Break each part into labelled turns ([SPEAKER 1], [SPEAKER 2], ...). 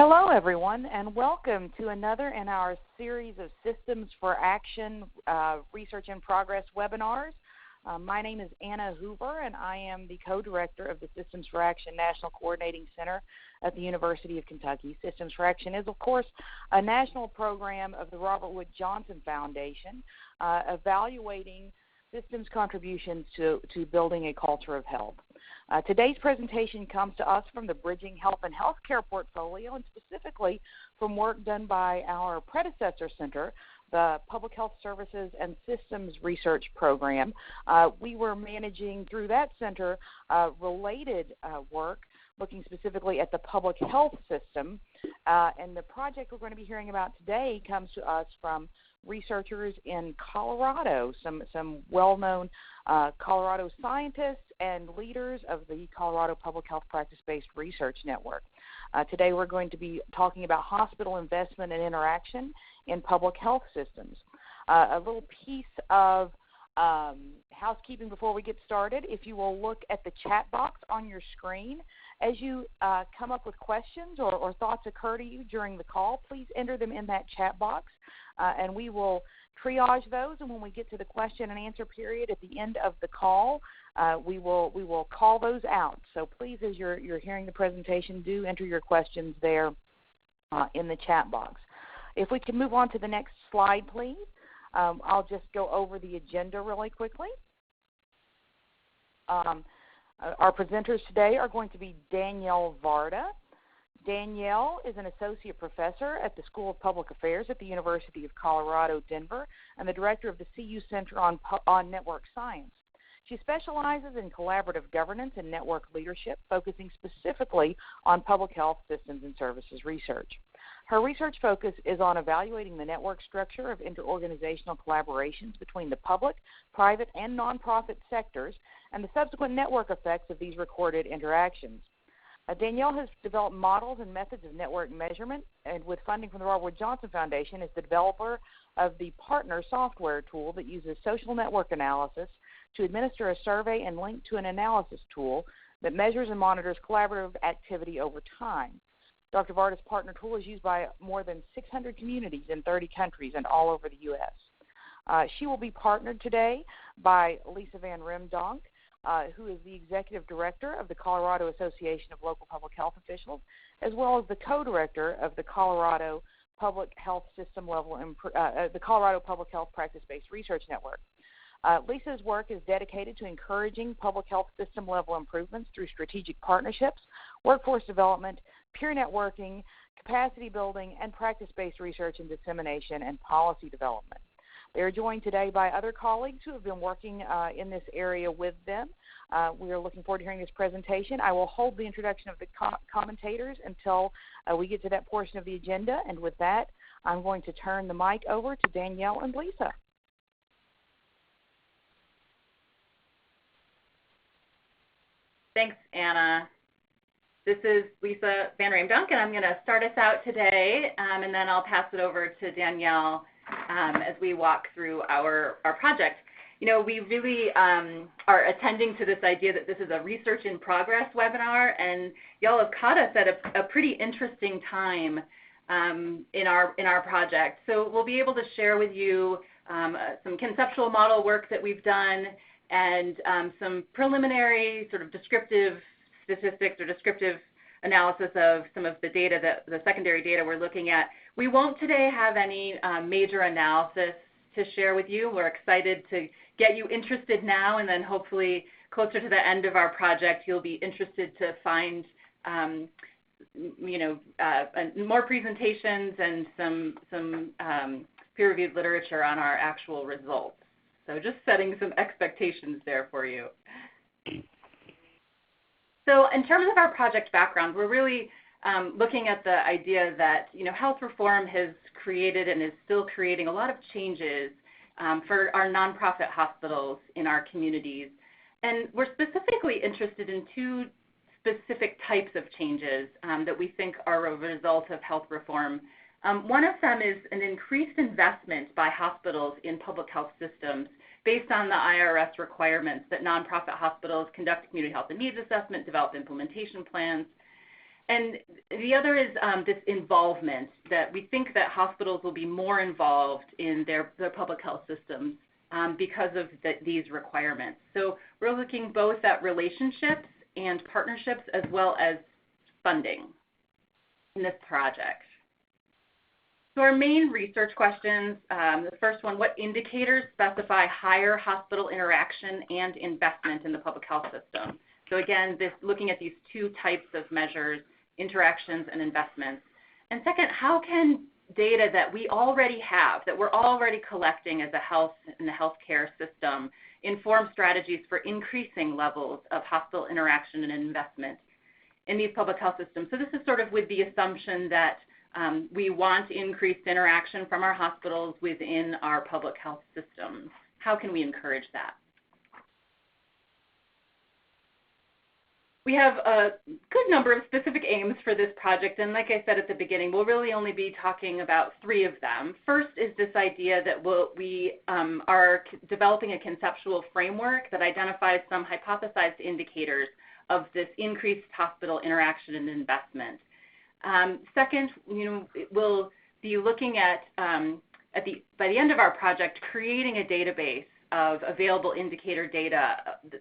[SPEAKER 1] Hello, everyone, and welcome to another in our series of Systems for Action Research in Progress webinars. My name is Anna Hoover, and I am the co-director of the Systems for Action National Coordinating Center at the University of Kentucky. Systems for Action is, of course, a national program of the Robert Wood Johnson Foundation evaluating systems contributions to building a culture of health. Today's presentation comes to us from the Bridging Health and Healthcare portfolio, and specifically from work done by our predecessor center, the Public Health Services and Systems Research Program. We were managing through that center related work, looking specifically at the public health system. And the project we're going to be hearing about today comes to us from researchers in Colorado, some well-known Colorado scientists and leaders of the Colorado Public Health Practice-Based Research Network. Today we're going to be talking about hospital investment and interaction in public health systems. A little piece of housekeeping before we get started. If you will look at the chat box on your screen, as you come up with questions or thoughts occur to you during the call, please enter them in that chat box, and we will triage those. And when we get to the question and answer period at the end of the call, we will call those out. So please, as you're hearing the presentation, do enter your questions there in the chat box. If we can move on to the next slide, please. I'll just go over the agenda really quickly. Our presenters today are going to be Danielle Varda. Danielle is an associate professor at the School of Public Affairs at the University of Colorado, Denver, and the director of the CU Center on Network Science. She specializes in collaborative governance and network leadership, focusing specifically on public health systems and services research. Her research focus is on evaluating the network structure of interorganizational collaborations between the public, private, and nonprofit sectors, and the subsequent network effects of these recorded interactions. Danielle has developed models and methods of network measurement, and with funding from the Robert Wood Johnson Foundation, is the developer of the Partner software tool that uses social network analysis to administer a survey and link to an analysis tool that measures and monitors collaborative activity over time. Dr. Varda's Partner tool is used by more than 600 communities in 30 countries and all over the U.S. She will be partnered today by Lisa Van Raemdonck, who is the Executive Director of the Colorado Association of Local Public Health Officials, as well as the Co-Director of the Colorado Public Health the Colorado Public Health Practice-Based Research Network. Lisa's work is dedicated to encouraging public health system-level improvements through strategic partnerships, workforce development, peer networking, capacity building, and practice-based research and dissemination and policy development. They are joined today by other colleagues who have been working in this area with them. We are looking forward to hearing this presentation. I will hold the introduction of the commentators until we get to that portion of the agenda, and with that, I'm going to turn the mic over to Danielle and Lisa.
[SPEAKER 2] Thanks, Anna. This is Lisa Van Raemdonck, and I'm going to start us out today, and then I'll pass it over to Danielle as we walk through our project. You know, we really are attending to this idea that this is a research in progress webinar, and y'all have caught us at a pretty interesting time in our project. So we'll be able to share with you some conceptual model work that we've done and some preliminary sort of descriptive statistics or descriptive analysis of some of the data, the secondary data we're looking at. We won't today have any major analysis to share with you. We're excited to get you interested now, and then hopefully closer to the end of our project, you'll be interested to find more presentations and some peer-reviewed literature on our actual results. So just setting some expectations there for you. So in terms of our project background, we're really looking at the idea that health reform has created and is still creating a lot of changes for our nonprofit hospitals in our communities. And we're specifically interested in two specific types of changes that we think are a result of health reform. One of them is an increased investment by hospitals in public health systems based on the IRS requirements that nonprofit hospitals conduct community health and needs assessment, develop implementation plans. And the other is this involvement, that we think that hospitals will be more involved in their public health systems because of these requirements. So we're looking both at relationships and partnerships as well as funding in this project. So our main research questions, the first one, what indicators specify higher hospital interaction and investment in the public health system? So again, looking at these two types of measures, interactions and investments. And second, how can data that we already have, that we're already collecting as a health in the healthcare system, inform strategies for increasing levels of hospital interaction and investment in these public health systems? So this is sort of with the assumption that we want increased interaction from our hospitals within our public health systems. How can we encourage that? We have a good number of specific aims for this project, and like I said at the beginning, we'll really only be talking about 3 of them. First is this idea that we are developing a conceptual framework that identifies some hypothesized indicators of this increased hospital interaction and investment. Second, we'll be looking at by the end of our project, creating a database of available indicator data,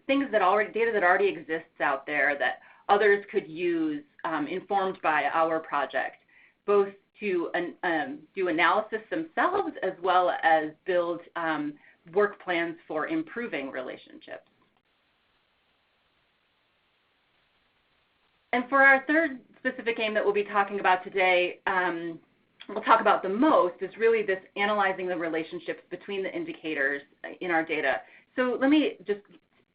[SPEAKER 2] data that already exists out there that others could use, informed by our project, both to do analysis themselves as well as build work plans for improving relationships. And for our third specific aim that we'll be talking about today, we'll talk about the most, is really this analyzing the relationships between the indicators in our data. So let me just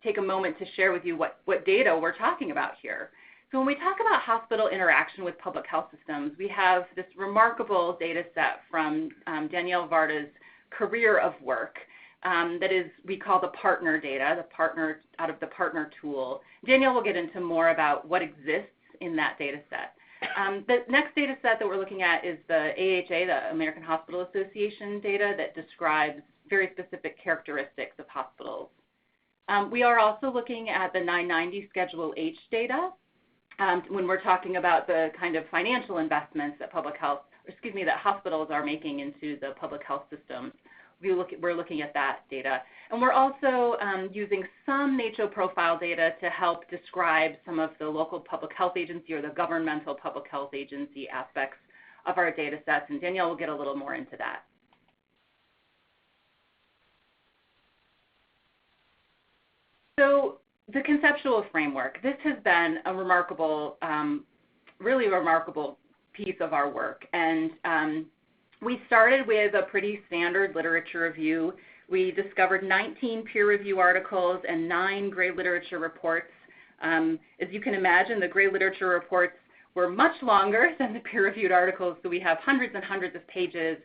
[SPEAKER 2] take a moment to share with you what data we're talking about here. So when we talk about hospital interaction with public health systems, we have this remarkable data set from Danielle Varda's career of work that is, we call the partner data, out of the partner tool. Danielle will get into more about what exists in that data set. The next data set that we're looking at is the AHA, the American Hospital Association data that describes very specific characteristics of hospitals. We are also looking at the 990 Schedule H data when we're talking about the kind of financial investments that that hospitals are making into the public health systems. We're looking at that data. And we're also using some NACCHO profile data to help describe some of the local public health agency or the governmental public health agency aspects of our data sets, and Danielle will get a little more into that. So the conceptual framework, this has been a remarkable, really remarkable piece of our work. And we started with a pretty standard literature review. We discovered 19 peer review articles and 9 gray literature reports. As you can imagine, the gray literature reports were much longer than the peer-reviewed articles, so we have hundreds and hundreds of pages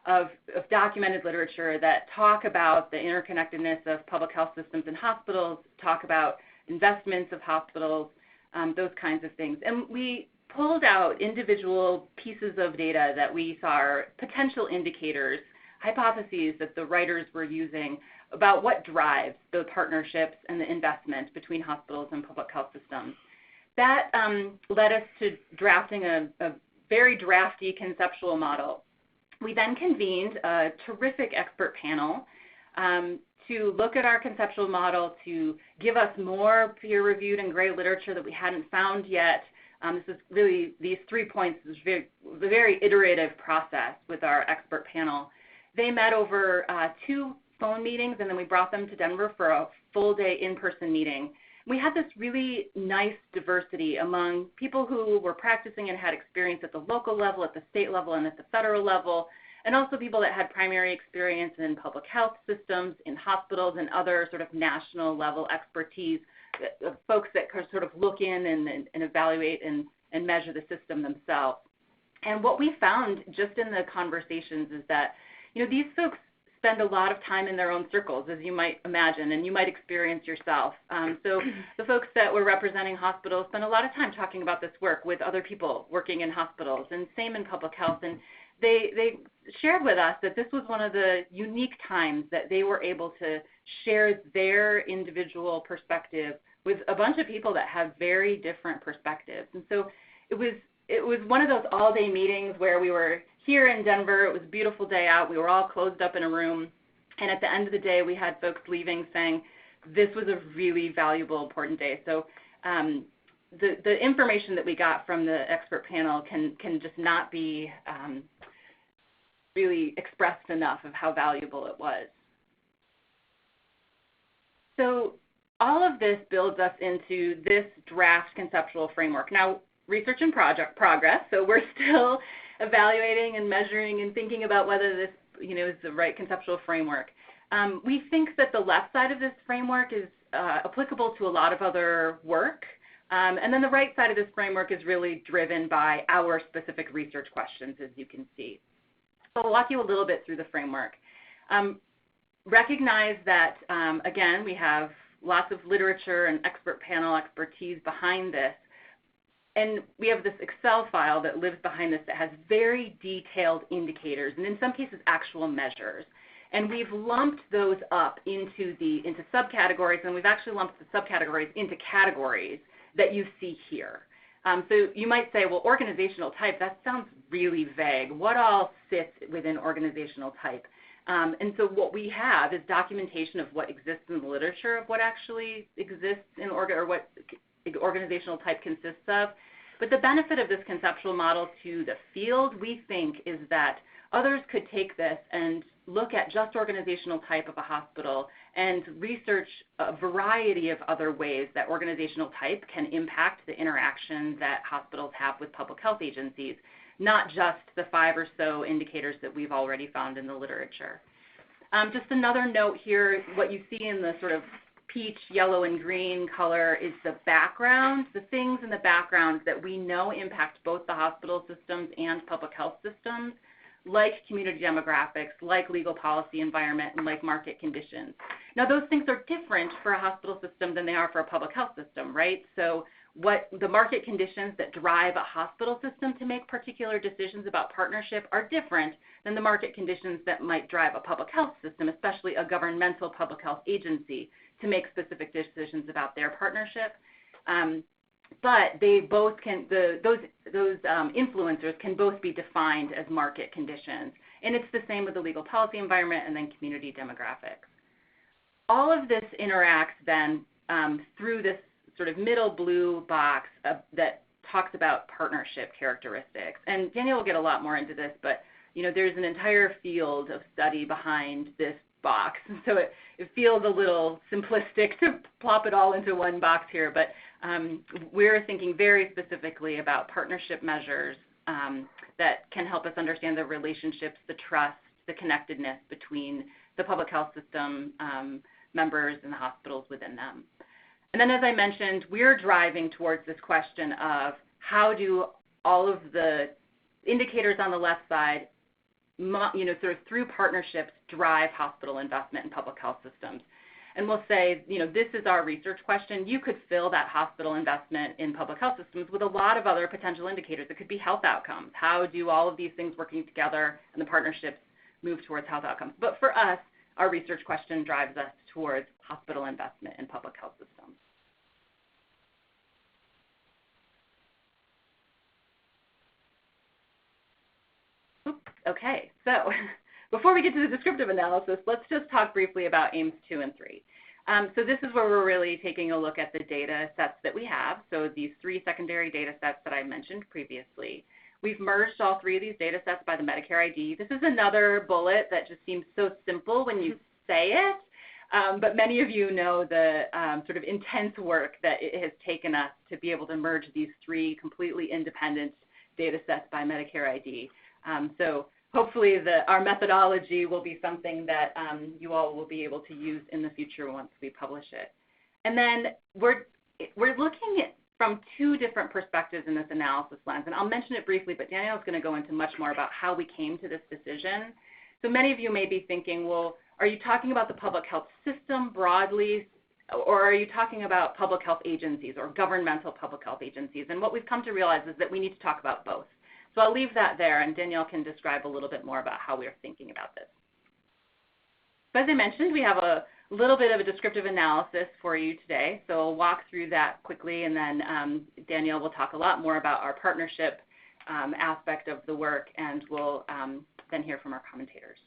[SPEAKER 2] of documented literature that talk about the interconnectedness of public health systems and hospitals, talk about investments of hospitals, those kinds of things. And we pulled out individual pieces of data that we saw are potential indicators, hypotheses that the writers were using about what drives the partnerships and the investment between hospitals and public health systems. That led us to drafting a very drafty conceptual model. We then convened a terrific expert panel to look at our conceptual model, to give us more peer-reviewed and gray literature that we hadn't found yet. This is really, these 3 points, is a very iterative process with our expert panel. They met over 2 phone meetings, and then we brought them to Denver for a full-day in-person meeting. We had this really nice diversity among people who were practicing and had experience at the local level, at the state level, and at the federal level, and also people that had primary experience in public health systems, in hospitals, and other sort of national level expertise, folks that could sort of look in and evaluate and measure the system themselves. And what we found just in the conversations is that, these folks spend a lot of time in their own circles, as you might imagine, and you might experience yourself. So the folks that were representing hospitals spend a lot of time talking about this work with other people working in hospitals, and same in public health. And they shared with us that this was one of the unique times that they were able to share their individual perspective with a bunch of people that have very different perspectives. And so it was one of those all-day meetings where we were here in Denver. It was a beautiful day out. We were all closed up in a room. And at the end of the day, we had folks leaving saying, this was a really valuable, important day. So the information that we got from the expert panel can just not be really expressed enough of how valuable it was. So all of this builds us into this draft conceptual framework. Now, research in progress, so we're still evaluating and measuring and thinking about whether this is the right conceptual framework. We think that the left side of this framework is applicable to a lot of other work, and then the right side of this framework is really driven by our specific research questions, as you can see. So I'll walk you a little bit through the framework. Recognize that, again, we have lots of literature and expert panel expertise behind this. And we have this Excel file that lives behind this that has very detailed indicators and in some cases actual measures. And we've lumped those up into subcategories, and we've actually lumped the subcategories into categories that you see here. So you might say, well, organizational type, that sounds really vague. What all sits within organizational type? And so what we have is documentation of what exists in the literature of what actually exists in or what organizational type consists of. But the benefit of this conceptual model to the field, we think, is that others could take this and look at just organizational type of a hospital and research a variety of other ways that organizational type can impact the interaction that hospitals have with public health agencies, not just the 5 or so indicators that we've already found in the literature. Just another note here, what you see in the sort of peach, yellow, and green color is the background, the things in the background that we know impact both the hospital systems and public health systems, like community demographics, like legal policy environment, and like market conditions. Now, those things are different for a hospital system than they are for a public health system, right? So what the market conditions that drive a hospital system to make particular decisions about partnership are different than the market conditions that might drive a public health system, especially a governmental public health agency, to make specific decisions about their partnership. But they both can, those influencers can both be defined as market conditions. And it's the same with the legal policy environment and then community demographics. All of this interacts then through this sort of middle blue box that talks about partnership characteristics. And Danielle will get a lot more into this, but there's an entire field of study behind this box. So it feels a little simplistic to plop it all into one box here, but we're thinking very specifically about partnership measures that can help us understand the relationships, the trust, the connectedness between the public health system members and the hospitals within them. And then, as I mentioned, we're driving towards this question of how do all of the indicators on the left side, sort of through partnerships, drive hospital investment in public health systems. And we'll say, this is our research question. You could fill that hospital investment in public health systems with a lot of other potential indicators. It could be health outcomes. How do all of these things working together and the partnerships move towards health outcomes? But for us, our research question drives us towards hospital investment in public health systems. Okay, so before we get to the descriptive analysis, let's just talk briefly about aims 2 and 3. So this is where we're really taking a look at the data sets that we have. So these 3 secondary data sets that I mentioned previously. We've merged all 3 of these data sets by the Medicare ID. This is another bullet that just seems so simple when you say it, but many of you know the sort of intense work that it has taken us to be able to merge these 3 completely independent data sets by Medicare ID. So hopefully our methodology will be something that you all will be able to use in the future once we publish it. And then we're looking at from 2 different perspectives in this analysis lens. And I'll mention it briefly, but Danielle is going to go into much more about how we came to this decision. So many of you may be thinking, well, are you talking about the public health system broadly, or are you talking about public health agencies or governmental public health agencies? And what we've come to realize is that we need to talk about both. So I'll leave that there, and Danielle can describe a little bit more about how we're thinking about this. So as I mentioned, we have a little bit of a descriptive analysis for you today. So I'll walk through that quickly, and then Danielle will talk a lot more about our partnership aspect of the work, and we'll then hear from our commentators.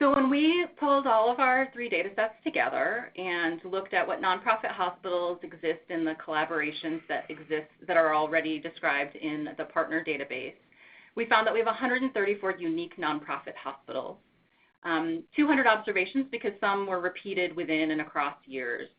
[SPEAKER 2] So when we pulled all of our 3 data sets together and looked at what nonprofit hospitals exist in the collaborations that are already described in the partner database, we found that we have 134 unique nonprofit hospitals, 200 observations because some were repeated within and across years.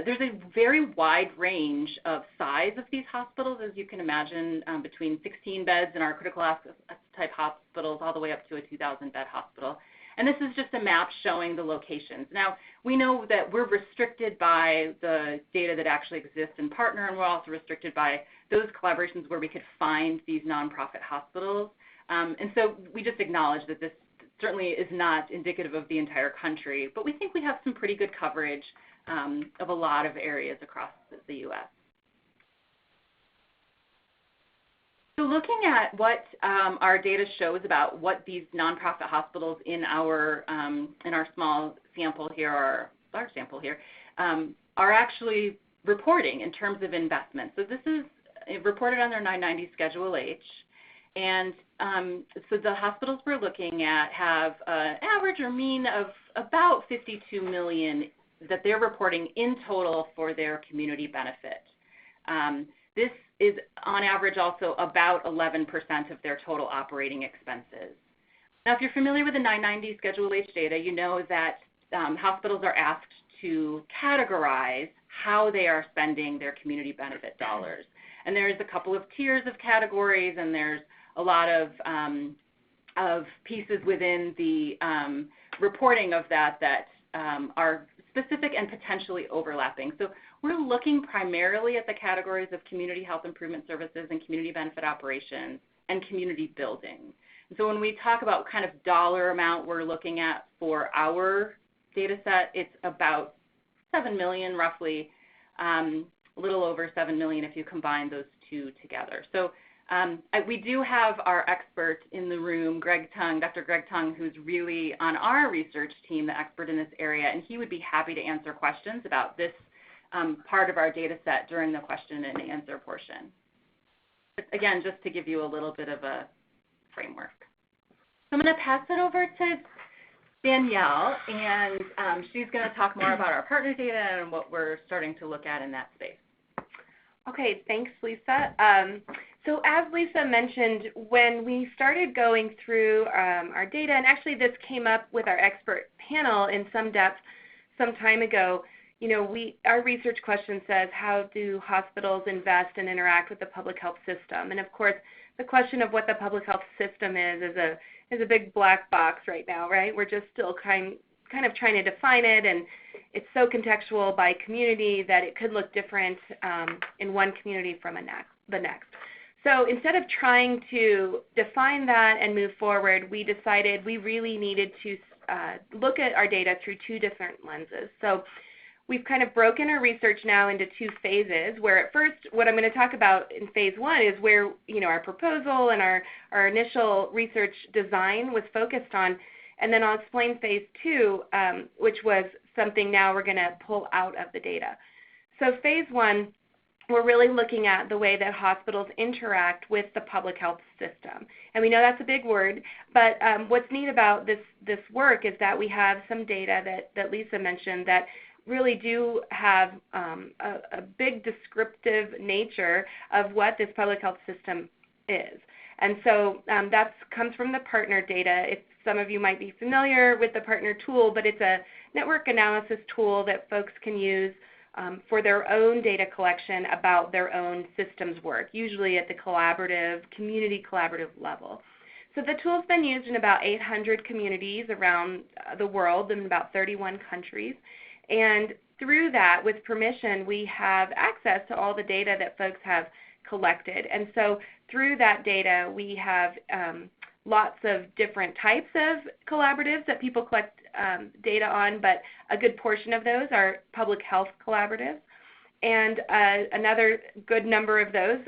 [SPEAKER 2] There's a very wide range of size of these hospitals, as you can imagine, between 16 beds in our critical access type hospitals all the way up to a 2,000-bed hospital. And this is just a map showing the locations. Now, we know that we're restricted by the data that actually exists in partner, and we're also restricted by those collaborations where we could find these nonprofit hospitals. And so we just acknowledge that this certainly is not indicative of the entire country, but we think we have some pretty good coverage of a lot of areas across the U.S. So looking at what our data shows about what these nonprofit hospitals in our small sample here, or large sample here, are actually reporting in terms of investment. So this is reported on their 990 Schedule H. And so the hospitals we're looking at have an average or mean of about $52 million that they're reporting in total for their community benefit. This is on average also about 11% of their total operating expenses. Now, if you're familiar with the 990 Schedule H data, you know that hospitals are asked to categorize how they are spending their community benefit dollars. And there's a couple of tiers of categories, and there's a lot of pieces within the reporting of that are specific and potentially overlapping. So we're looking primarily at the categories of community health improvement services and community benefit operations and community building. And so when we talk about kind of dollar amount we're looking at for our data set, it's about $7 million roughly, a little over $7 million if you combine those two together. So we do have our expert in the room, Dr. Greg Tung, who's really on our research team, the expert in this area, and he would be happy to answer questions about this part of our data set during the question and answer portion. Again, just to give you a little bit of a framework. So I'm going to pass it over to Danielle, and she's going to talk more about our partner data and what we're starting to look at in that space.
[SPEAKER 3] Okay, thanks, Lisa. So as Lisa mentioned, when we started going through our data, and actually this came up with our expert panel in some depth some time ago, you know, our research question says, how do hospitals invest and interact with the public health system? And of course, the question of what the public health system is a big black box right now, right? We're just still kind of trying to define it, and it's so contextual by community that it could look different in one community from the next. So instead of trying to define that and move forward, we decided we really needed to look at our data through 2 different lenses. So we've kind of broken our research now into 2 phases, where at first what I'm going to talk about in phase 1 is where, you know, our proposal and our initial research design was focused on, and then I'll explain phase 2, which was something now we're going to pull out of the data. So phase 1, we're really looking at the way that hospitals interact with the public health system. And we know that's a big word, but what's neat about this work is that we have some data that Lisa mentioned that really do have a big descriptive nature of what this public health system is. And so that comes from the partner data. If some of you might be familiar with the partner tool, but it's a network analysis tool that folks can use for their own data collection about their own systems work, usually at the community collaborative level. So the tool's been used in about 800 communities around the world in about 31 countries. And through that, with permission, we have access to all the data that folks have collected. And so through that data, we have lots of different types of collaboratives that people collect data on, but a good portion of those are public health collaboratives. And another good number of those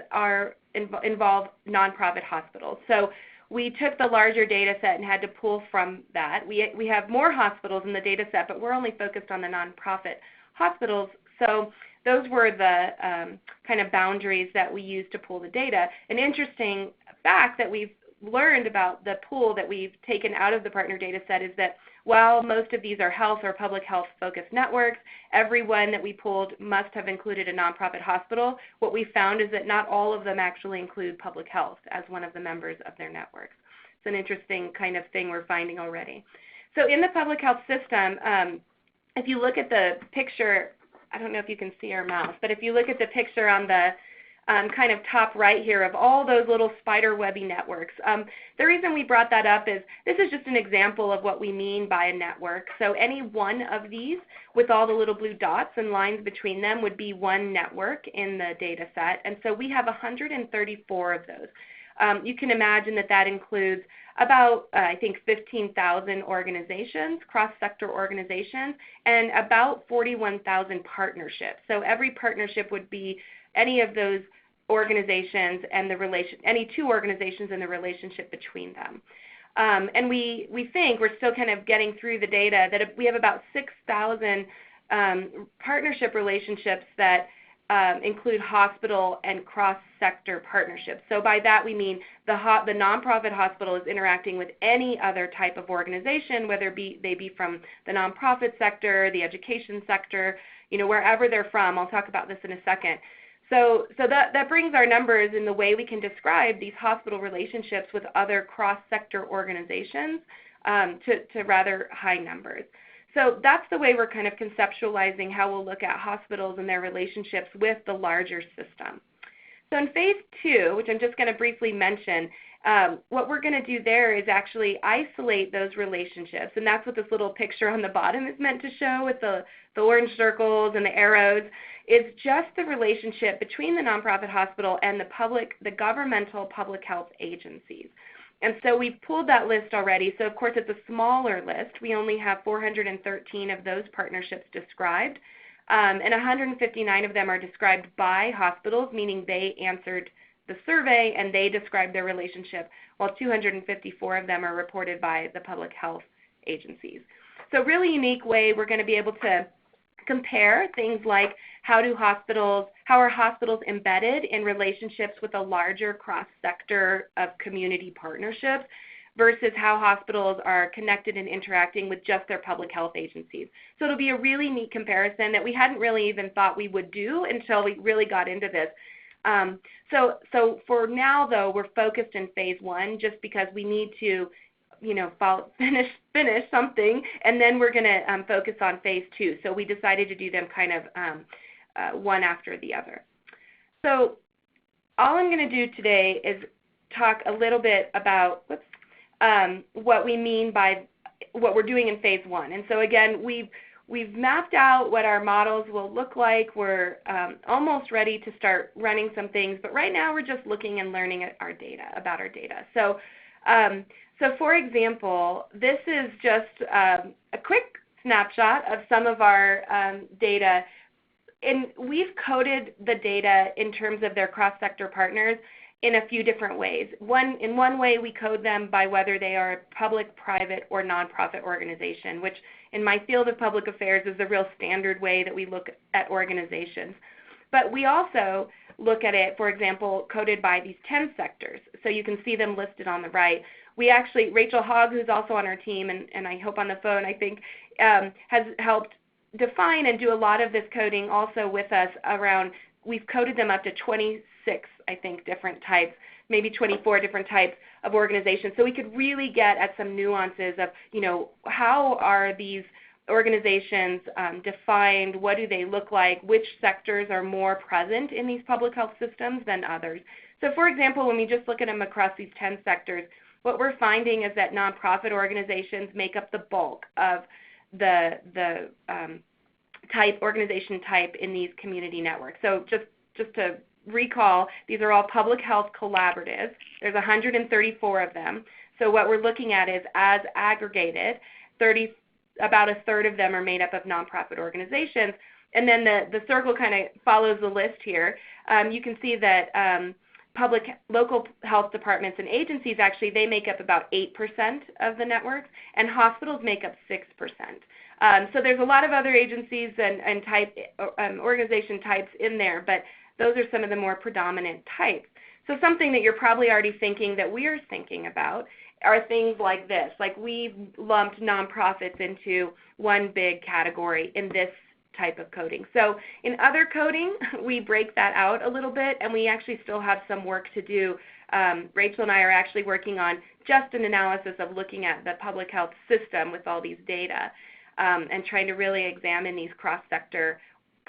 [SPEAKER 3] involve nonprofit hospitals. So we took the larger data set and had to pull from that. We have more hospitals in the data set, but we're only focused on the nonprofit hospitals. So those were the kind of boundaries that we used to pull the data. An interesting fact that we've learned about the pool that we've taken out of the partner data set is that while most of these are health or public health focused networks, every one that we pulled must have included a nonprofit hospital. What we found is that not all of them actually include public health as one of the members of their networks. It's an interesting kind of thing we're finding already. So in the public health system, if you look at the picture, I don't know if you can see our mouse, but if you look at the picture on the kind of top right here of all those little spider webby networks. The reason we brought that up is this is just an example of what we mean by a network. So any one of these with all the little blue dots and lines between them would be one network in the data set. And so we have 134 of those. You can imagine that that includes about, I think, 15,000 organizations, cross-sector organizations, and about 41,000 partnerships. So every partnership would be any of those organizations and any two organizations and the relationship between them. And we think we're still kind of getting through the data that we have about 6,000 partnership relationships that include hospital and cross-sector partnerships. So by that we mean the nonprofit hospital is interacting with any other type of organization, whether they be from the nonprofit sector, the education sector, wherever they're from. I'll talk about this in a second. So that brings our numbers in the way we can describe these hospital relationships with other cross-sector organizations to rather high numbers. So that's the way we're kind of conceptualizing how we'll look at hospitals and their relationships with the larger system. So in phase 2, which I'm just going to briefly mention, what we're going to do there is actually isolate those relationships, and that's what this little picture on the bottom is meant to show with the orange circles and the arrows. Is just the relationship between the nonprofit hospital and the governmental public health agencies. And so we've pulled that list already. So of course it's a smaller list. We only have 413 of those partnerships described, and 159 of them are described by hospitals, meaning they answered the survey and they described their relationship, while 254 of them are reported by the public health agencies. So really unique way we're going to be able to compare things like how are hospitals embedded in relationships with a larger cross-sector of community partnerships versus how hospitals are connected and interacting with just their public health agencies. So it'll be a really neat comparison that we hadn't really even thought we would do until we really got into this. So for now, though, we're focused in phase 1 just because we need to finish something, and then we're going to focus on phase 2. So we decided to do them kind of one after the other. So all I'm going to do today is talk a little bit about what we mean by what we're doing in phase 1. And so again, we've mapped out what our models will look like. We're almost ready to start running some things, but right now we're just looking and learning about our data. So for example, this is just a quick snapshot of some of our data. And we've coded the data in terms of their cross-sector partners in a few different ways. In one way, we code them by whether they are a public, private, or nonprofit organization, which in my field of public affairs is the real standard way that we look at organizations. But we also look at it, for example, coded by these 10 sectors. So you can see them listed on the right. We actually, Rachel Hogg, who's also on our team, and I hope on the phone, I think, has helped define and do a lot of this coding also with us around, we've coded them up to 26, I think, different types, maybe 24 different types of organizations. So we could really get at some nuances of, how are these organizations defined, what do they look like, which sectors are more present in these public health systems than others. So for example, when we just look at them across these 10 sectors, what we're finding is that nonprofit organizations make up the bulk of the organization type in these community networks. So just to recall, these are all public health collaboratives. There's 134 of them. So what we're looking at is, as aggregated, about a third of them are made up of nonprofit organizations. And then the circle kind of follows the list here. You can see that local health departments and agencies, actually, they make up about 8% of the networks, and hospitals make up 6%. So there's a lot of other agencies and organization types in there, but those are some of the more predominant types. So something that you're probably already thinking that we're thinking about are things like this. Like, we've lumped nonprofits into one big category in this type of coding. So in other coding, we break that out a little bit, and we actually still have some work to do. Rachel and I are actually working on just an analysis of looking at the public health system with all these data and trying to really examine these cross-sector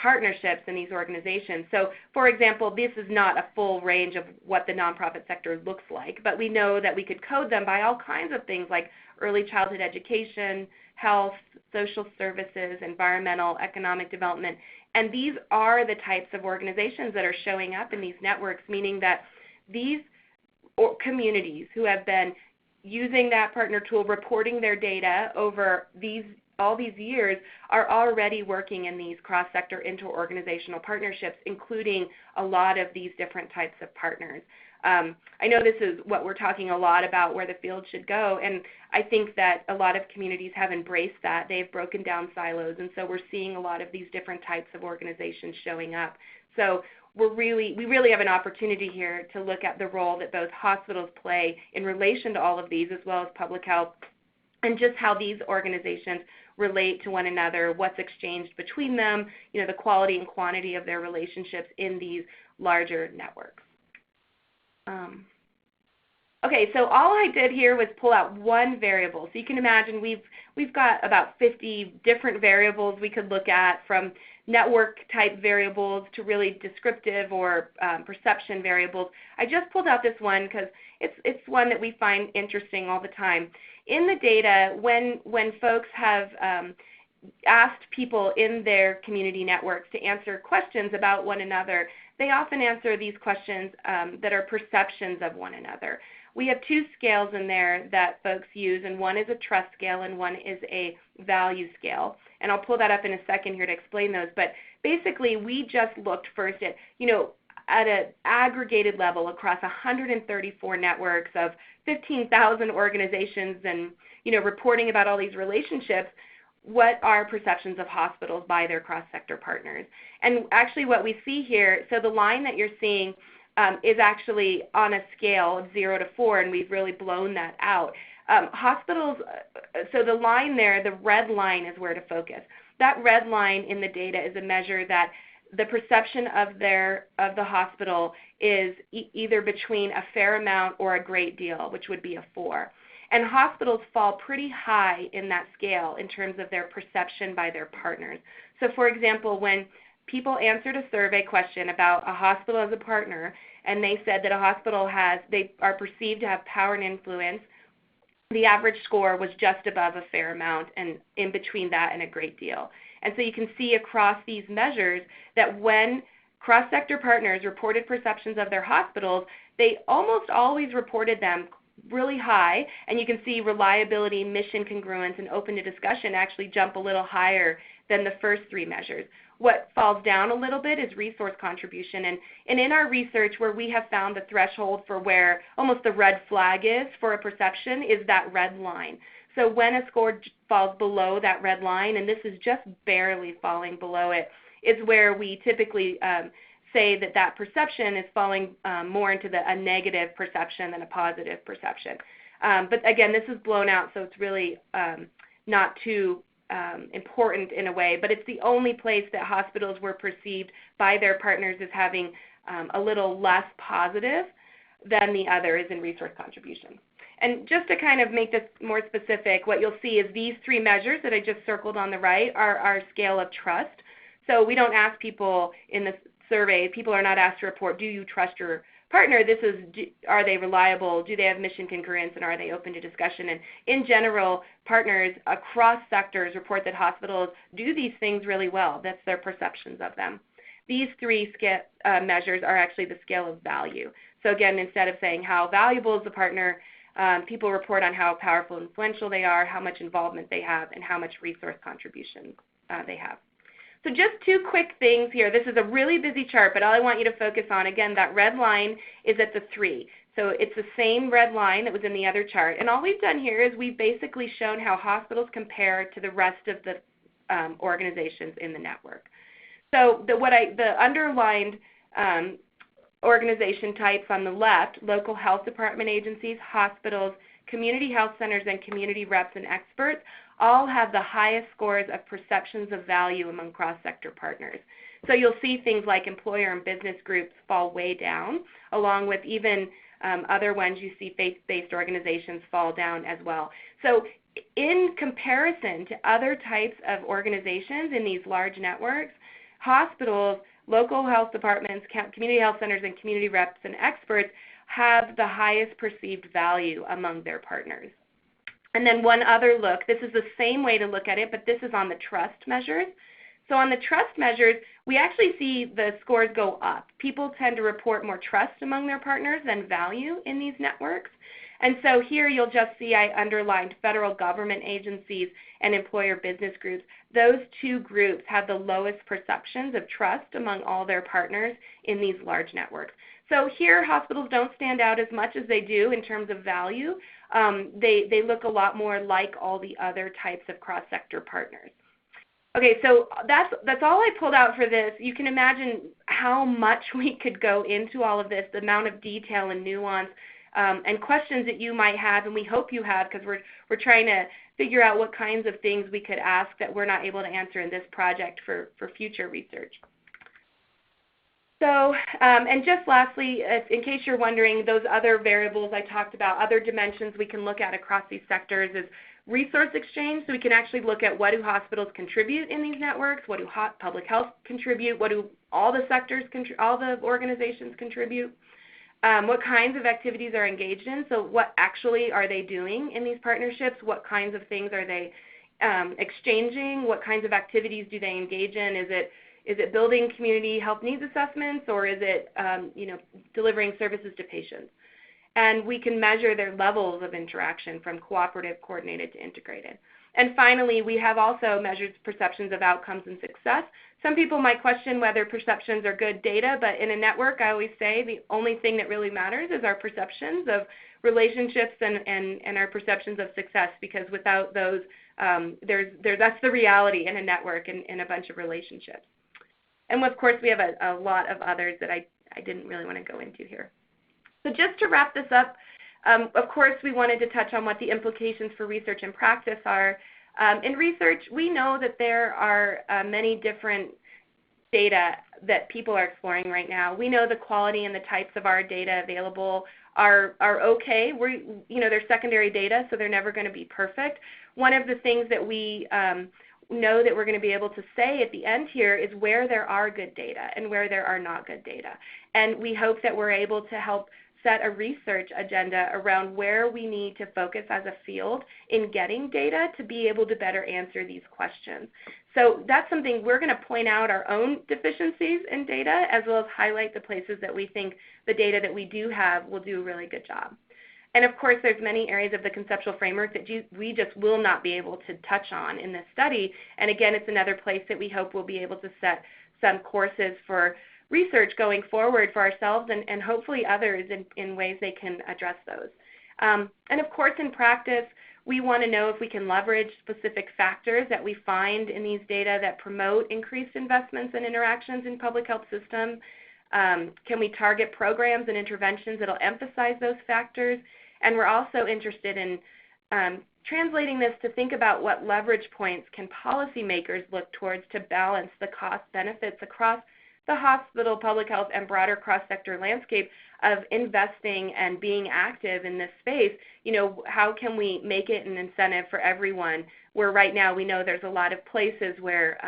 [SPEAKER 3] partnerships in these organizations. So, for example, this is not a full range of what the nonprofit sector looks like, but we know that we could code them by all kinds of things like early childhood education, health, social services, environmental, economic development. And these are the types of organizations that are showing up in these networks, meaning that these communities who have been using that partner tool, reporting their data over all these years, are already working in these cross-sector inter-organizational partnerships, including a lot of these different types of partners. I know this is what we're talking a lot about, where the field should go, and I think that a lot of communities have embraced that. They've broken down silos, and so we're seeing a lot of these different types of organizations showing up. So we really have an opportunity here to look at the role that both hospitals play in relation to all of these, as well as public health, and just how these organizations relate to one another, what's exchanged between them, the quality and quantity of their relationships in these larger networks. Okay, so all I did here was pull out one variable. So you can imagine we've got about 50 different variables we could look at, from network type variables to really descriptive or perception variables. I just pulled out this one because it's one that we find interesting all the time. In the data, when folks have asked people in their community networks to answer questions about one another, they often answer these questions that are perceptions of one another. We have two scales in there that folks use, and one is a trust scale and one is a value scale. And I'll pull that up in a second here to explain those. But basically, we just looked first at, at an aggregated level across 134 networks of 15,000 organizations and, reporting about all these relationships, what are perceptions of hospitals by their cross-sector partners. And actually what we see here, so the line that you're seeing is actually on a scale of 0 to 4, and we've really blown that out. Hospitals, so the line there, the red line is where to focus. That red line in the data is a measure that the perception of the hospital is either between a fair amount or a great deal, which would be a 4. And hospitals fall pretty high in that scale in terms of their perception by their partners. So for example, when people answered a survey question about a hospital as a partner, and they said that a hospital they are perceived to have power and influence, the average score was just above a fair amount and in between that and a great deal. And so you can see across these measures that when cross-sector partners reported perceptions of their hospitals, they almost always reported them really high, and you can see reliability, mission congruence, and open to discussion actually jump a little higher than the first three measures. What falls down a little bit is resource contribution, and in our research where we have found the threshold for where almost the red flag is for a perception is that red line. So when a score falls below that red line, and this is just barely falling below it, is where we typically say that perception is falling more into a negative perception than a positive perception. But again, this is blown out, so it's really not too important in a way, but it's the only place that hospitals were perceived by their partners as having a little less positive than the others in resource contribution. And just to kind of make this more specific, what you'll see is these three measures that I just circled on the right are our scale of trust. So we don't ask people in the survey, people are not asked to report, do you trust your partner? This is, are they reliable? Do they have mission concurrence? And are they open to discussion? And in general, partners across sectors report that hospitals do these things really well. That's their perceptions of them. These three measures are actually the scale of value. So again, instead of saying how valuable is the partner, people report on how powerful and influential they are, how much involvement they have, and how much resource contribution they have. So just two quick things here. This is a really busy chart, but all I want you to focus on, again, that red line is at the 3. So it's the same red line that was in the other chart. And all we've done here is we've basically shown how hospitals compare to the rest of the organizations in the network. So the underlined organization types on the left, local health department agencies, hospitals, community health centers, and community reps and experts, all have the highest scores of perceptions of value among cross-sector partners. So you'll see things like employer and business groups fall way down, along with even other ones you see faith-based organizations fall down as well. So in comparison to other types of organizations in these large networks, hospitals, local health departments, community health centers, and community reps and experts have the highest perceived value among their partners. And then one other look, this is the same way to look at it, but this is on the trust measures. So on the trust measures, we actually see the scores go up. People tend to report more trust among their partners than value in these networks. And so here you'll just see I underlined federal government agencies and employer business groups. Those two groups have the lowest perceptions of trust among all their partners in these large networks. So here hospitals don't stand out as much as they do in terms of value. They look a lot more like all the other types of cross-sector partners. Okay, so that's all I pulled out for this. You can imagine how much we could go into all of this, the amount of detail and nuance and questions that you might have, and we hope you have, because we're trying to figure out what kinds of things we could ask that we're not able to answer in this project for future research. So, and just lastly, in case you're wondering, those other variables I talked about, other dimensions we can look at across these sectors is resource exchange. So we can actually look at what do hospitals contribute in these networks, what do public health contribute, what do all the sectors, all the organizations contribute, what kinds of activities are engaged in. So what actually are they doing in these partnerships? What kinds of things are they exchanging? What kinds of activities do they engage in? Is it building community health needs assessments, or is it delivering services to patients? And we can measure their levels of interaction from cooperative, coordinated to integrated. And finally, we have also measured perceptions of outcomes and success. Some people might question whether perceptions are good data, but in a network, I always say the only thing that really matters is our perceptions of relationships and our perceptions of success, because without those, that's the reality in a network and in a bunch of relationships. And of course, we have a lot of others that I didn't really want to go into here. So just to wrap this up, of course, we wanted to touch on what the implications for research and practice are. In research, we know that there are many different data that people are exploring right now. We know the quality and the types of our data available are okay. They're secondary data, so they're never going to be perfect. One of the things that we know that we're going to be able to say at the end here is where there are good data and where there are not good data. And we hope that we're able to help set a research agenda around where we need to focus as a field in getting data to be able to better answer these questions. So that's something we're going to point out our own deficiencies in data, as well as highlight the places that we think the data that we do have will do a really good job. And of course, there's many areas of the conceptual framework that we just will not be able to touch on in this study. And again, it's another place that we hope we'll be able to set some courses for research going forward for ourselves and hopefully others in ways they can address those. And of course, in practice, we want to know if we can leverage specific factors that we find in these data that promote increased investments and interactions in public health systems. Can we target programs and interventions that will emphasize those factors? And we're also interested in translating this to think about what leverage points can policymakers look towards to balance the cost benefits across the hospital, public health, and broader cross-sector landscape of investing and being active in this space. How can we make it an incentive for everyone, where right now we know there's a lot of places where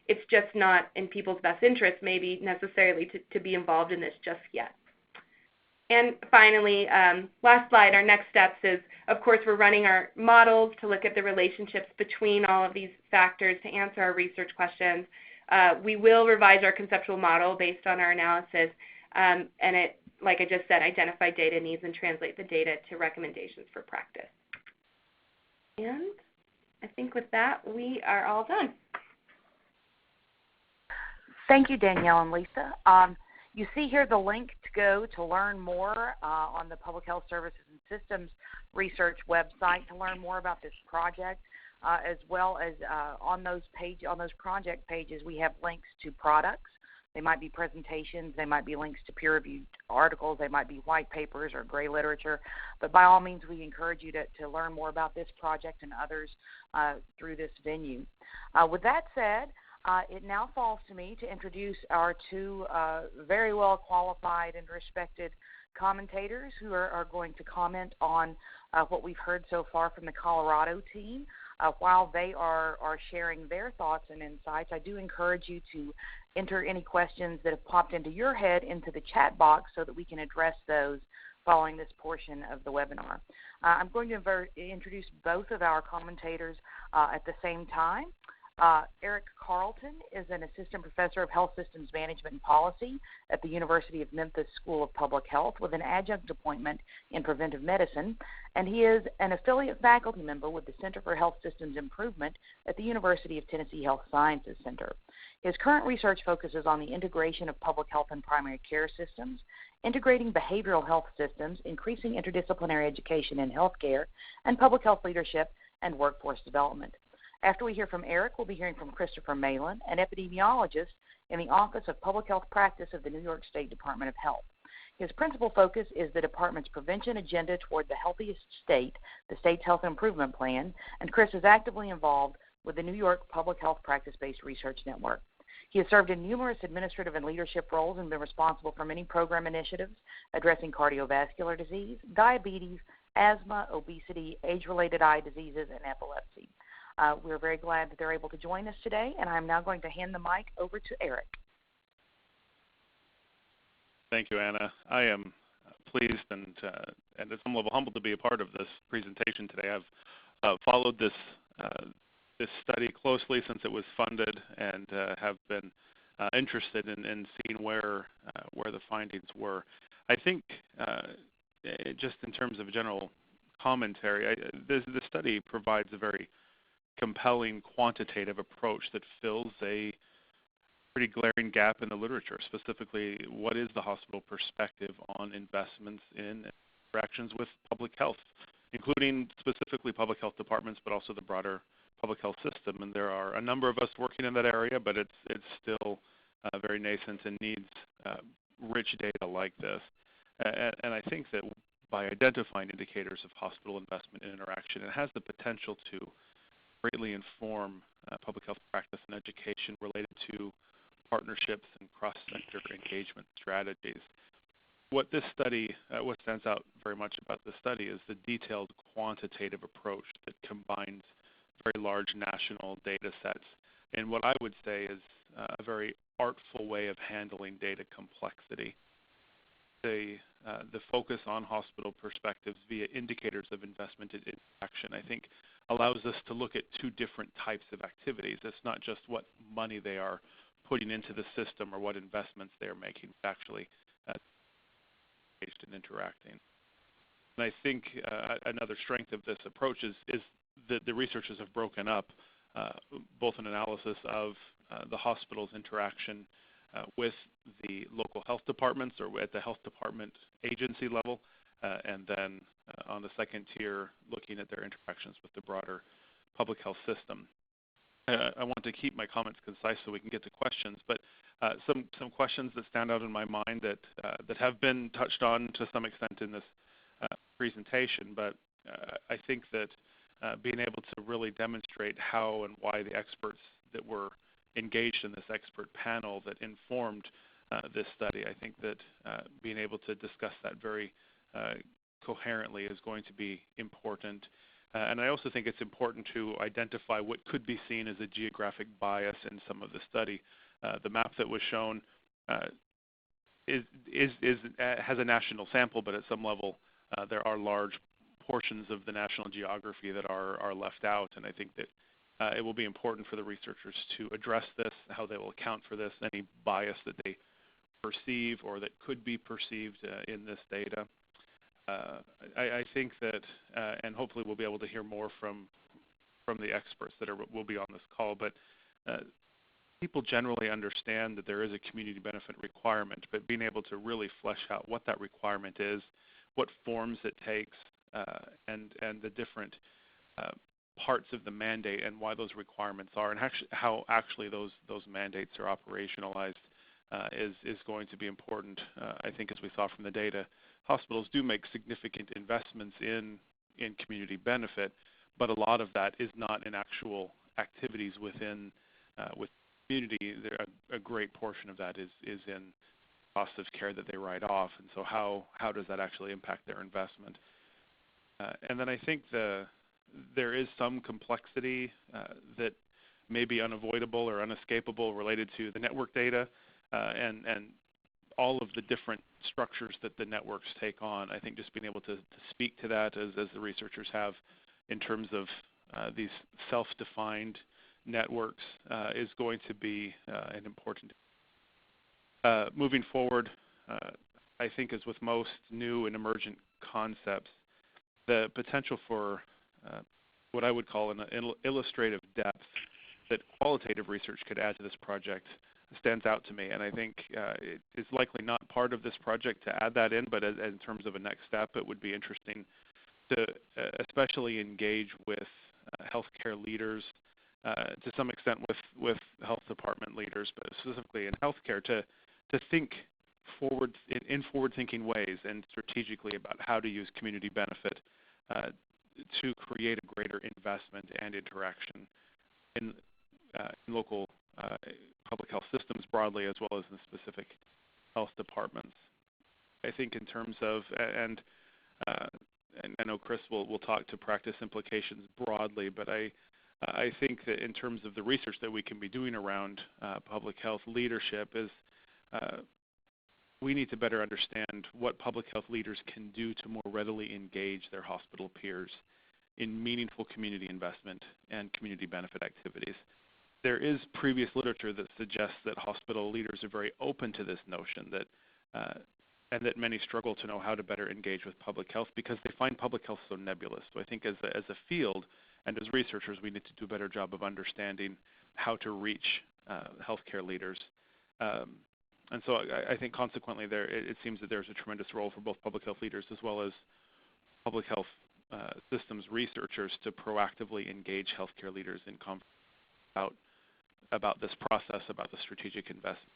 [SPEAKER 3] it's just not in people's best interest maybe necessarily to be involved in this just yet. And finally, last slide, our next steps is, of course, we're running our models to look at the relationships between all of these factors to answer our research questions. We will revise our conceptual model based on our analysis, and it, like I just said, identify data needs and translate the data to recommendations for practice. And I think with that, we are all done.
[SPEAKER 1] Thank you, Danielle and Lisa. You see here the link to go to learn more on the Public Health Services and Systems Research website to learn more about this project, as well as on those project pages we have links to products. They might be presentations, they might be links to peer-reviewed articles, they might be white papers or gray literature, but by all means we encourage you to learn more about this project and others through this venue. With that said, it now falls to me to introduce our two very well qualified and respected commentators who are going to comment on what we've heard so far from the Colorado team. While they are sharing their thoughts and insights, I do encourage you to enter any questions that have popped into your head into the chat box so that we can address those following this portion of the webinar. I'm going to introduce both of our commentators at the same time. Erik Carlton is an assistant professor of health systems management and policy at the University of Memphis School of Public Health with an adjunct appointment in preventive medicine, and he is an affiliate faculty member with the Center for Health Systems Improvement at the University of Tennessee Health Sciences Center. His current research focuses on the integration of public health and primary care systems, integrating behavioral health systems, increasing interdisciplinary education in healthcare, and public health leadership and workforce development. After we hear from Erik, we'll be hearing from Christopher Maylahn, an epidemiologist in the Office of Public Health Practice of the New York State Department of Health. His principal focus is the department's prevention agenda toward the healthiest state, the state's health improvement plan, and Chris is actively involved with the New York Public Health Practice-Based Research Network. He has served in numerous administrative and leadership roles and been responsible for many program initiatives addressing cardiovascular disease, diabetes, asthma, obesity, age-related eye diseases, and epilepsy. We're very glad that they're able to join us today, and I'm now going to hand the mic over to Erik.
[SPEAKER 4] Thank you, Anna. I am pleased and at some level humbled to be a part of this presentation today. I've followed this study closely since it was funded and have been interested in seeing where the findings were. I think just in terms of general commentary, the study provides a very compelling quantitative approach that fills a pretty glaring gap in the literature, specifically what is the hospital perspective on investments in interactions with public health, including specifically public health departments, but also the broader public health system. And there are a number of us working in that area, but it's still very nascent and needs rich data like this. And I think that by identifying indicators of hospital investment and interaction, it has the potential to greatly inform public health practice and education related to partnerships and cross-sector engagement strategies. What stands out very much about this study is the detailed quantitative approach that combines very large national data sets and what I would say is a very artful way of handling data complexity. The focus on hospital perspectives via indicators of investment in interaction, I think, allows us to look at two different types of activities. It's not just what money they are putting into the system or what investments they are making, but actually engaged in interacting. And I think another strength of this approach is that the researchers have broken up both an analysis of the hospital's interaction with the local health departments or at the health department agency level, and then on the second tier, looking at their interactions with the broader public health system. I want to keep my comments concise so we can get to questions, but some questions that stand out in my mind that have been touched on to some extent in this presentation, but I think that being able to really demonstrate how and why the experts that were engaged in this expert panel that informed this study, I think that being able to discuss that very coherently is going to be important. And I also think it's important to identify what could be seen as a geographic bias in some of the study. The map that was shown has a national sample, but at some level there are large portions of the national geography that are left out, and I think that it will be important for the researchers to address this, how they will account for this, any bias that they perceive or that could be perceived in this data. I think that, and hopefully we'll be able to hear more from the experts that will be on this call, but people generally understand that there is a community benefit requirement, but being able to really flesh out what that requirement is, what forms it takes, and the different parts of the mandate and why those requirements are, and how actually those mandates are operationalized is going to be important. I think, as we saw from the data, hospitals do make significant investments in community benefit, but a lot of that is not in actual activities within with community. A great portion of that is in cost of care that they write off, and so how does that actually impact their investment? And then I think there is some complexity that may be unavoidable or unescapable related to the network data and all of the different structures that the networks take on. I think just being able to speak to that as the researchers have in terms of these self-defined networks is going to be an important. Moving forward, I think as with most new and emergent concepts, the potential for what I would call an illustrative depth that qualitative research could add to this project stands out to me, and I think it is likely not part of this project to add that in, but in terms of a next step, it would be interesting to especially engage with healthcare leaders, to some extent with health department leaders, but specifically in healthcare, to think forward-thinking ways and strategically about how to use community benefit to create a greater investment and interaction in local public health systems broadly, as well as in specific health departments. I think in terms of, and I know Chris will talk to practice implications broadly, but I think that in terms of the research that we can be doing around public health leadership is we need to better understand what public health leaders can do to more readily engage their hospital peers in meaningful community investment and community benefit activities. There is previous literature that suggests that hospital leaders are very open to this notion, that and that many struggle to know how to better engage with public health because they find public health so nebulous. So I think as a field and as researchers, we need to do a better job of understanding how to reach healthcare leaders. And so I think consequently it seems that there's a tremendous role for both public health leaders as well as public health systems researchers to proactively engage healthcare leaders in conversation about this process, about the strategic investment.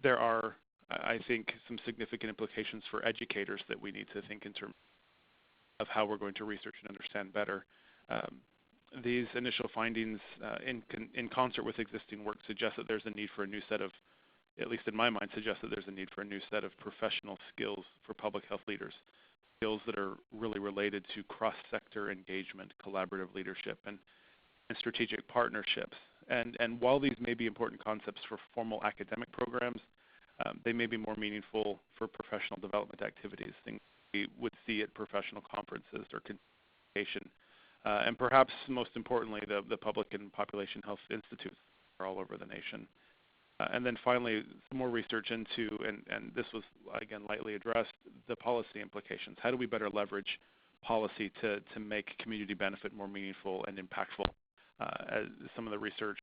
[SPEAKER 4] There are, I think, some significant implications for educators that we need to think in terms of how we're going to research and understand better. These initial findings, in concert with existing work, suggest that there's a need for a new set of, at least in my mind, suggest that there's a need for a new set of professional skills for public health leaders, skills that are really related to cross-sector engagement, collaborative leadership, and strategic partnerships. And while these may be important concepts for formal academic programs, they may be more meaningful for professional development activities, things we would see at professional conferences or communication. And perhaps most importantly, the public and population health institutes are all over the nation. And then finally, some more research into, and this was again lightly addressed, the policy implications. How do we better leverage policy to make community benefit more meaningful and impactful? As some of the research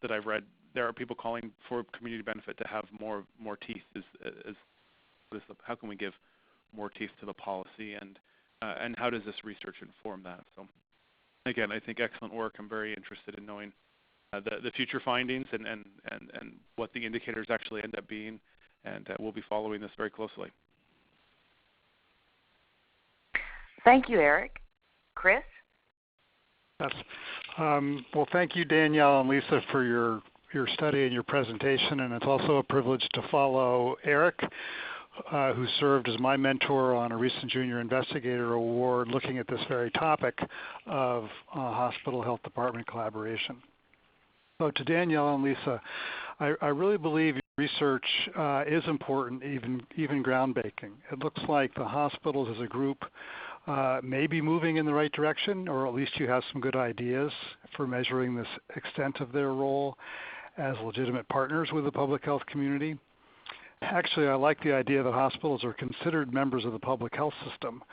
[SPEAKER 4] that I've read, there are people calling for community benefit to have more teeth. How can we give more teeth to the policy, and how does this research inform that? So again, I think excellent work. I'm very interested in knowing the future findings and what the indicators actually end up being, and we'll be following this very closely.
[SPEAKER 1] Thank you, Erik. Chris?
[SPEAKER 5] Yes. Well, thank you, Danielle and Lisa, for your study and your presentation, and it's also a privilege to follow Erik, who served as my mentor on a recent Junior Investigator Award looking at this very topic of hospital health department collaboration. So to Danielle and Lisa, I really believe your research is important, even groundbreaking. It looks like the hospitals as a group may be moving in the right direction, or at least you have some good ideas for measuring this extent of their role as legitimate partners with the public health community. Actually, I like the idea that hospitals are considered members of the public health system.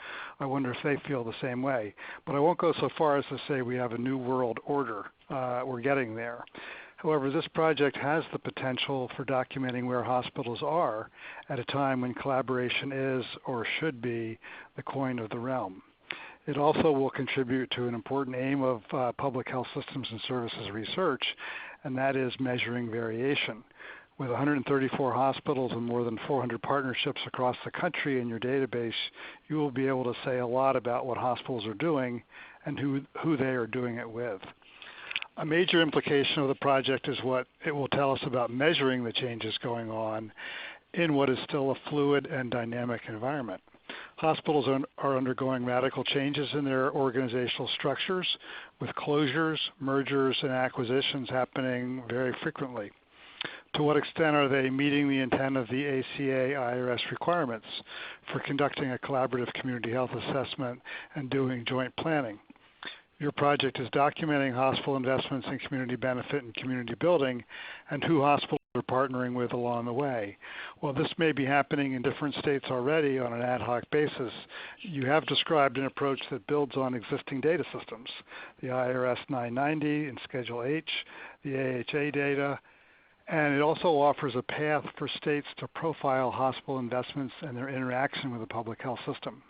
[SPEAKER 5] I wonder if they feel the same way. But I won't go so far as to say we have a new world order. We're getting there. However, this project has the potential for documenting where hospitals are at a time when collaboration is, or should be, the coin of the realm. It also will contribute to an important aim of public health systems and services research, and that is measuring variation. With 134 hospitals and more than 400 partnerships across the country in your database, you will be able to say a lot about what hospitals are doing and who they are doing it with. A major implication of the project is what it will tell us about measuring the changes going on in what is still a fluid and dynamic environment. Hospitals are undergoing radical changes in their organizational structures, with closures, mergers, and acquisitions happening very frequently. To what extent are they meeting the intent of the ACA-IRS requirements for conducting a collaborative community health assessment and doing joint planning? Your project is documenting hospital investments in community benefit and community building and who hospitals are partnering with along the way. While this may be happening in different states already on an ad hoc basis, you have described an approach that builds on existing data systems, the IRS 990 and Schedule H, the AHA data, and it also offers a path for states to profile hospital investments and their interaction with the public health system.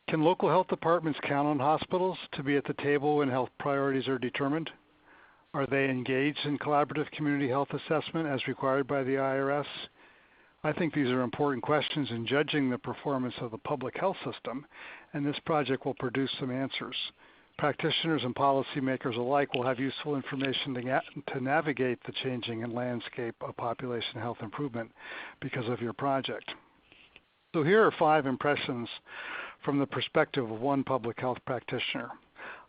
[SPEAKER 5] Can local health departments count on hospitals to be at the table when health priorities are determined? Are they engaged in collaborative community health assessment as required by the IRS? I think these are important questions in judging the performance of the public health system, and this project will produce some answers. Practitioners and policymakers alike will have useful information to navigate the changing landscape of population health improvement because of your project. So here are 5 impressions from the perspective of one public health practitioner.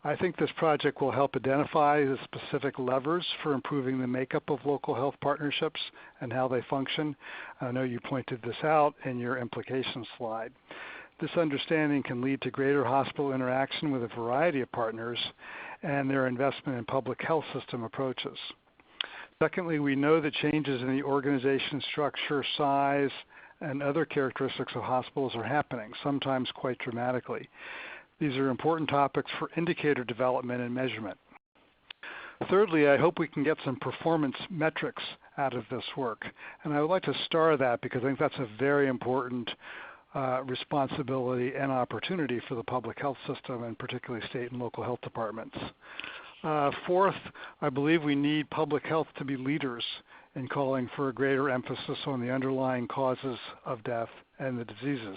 [SPEAKER 5] I think this project will help identify the specific levers for improving the makeup of local health partnerships and how they function. I know you pointed this out in your implication slide. This understanding can lead to greater hospital interaction with a variety of partners and their investment in public health system approaches. Secondly, we know that changes in the organization structure, size, and other characteristics of hospitals are happening, sometimes quite dramatically. These are important topics for indicator development and measurement. Thirdly, I hope we can get some performance metrics out of this work. And I would like to star that because I think that's a very important responsibility and opportunity for the public health system and particularly state and local health departments. Fourth, I believe we need public health to be leaders in calling for a greater emphasis on the underlying causes of death and the diseases,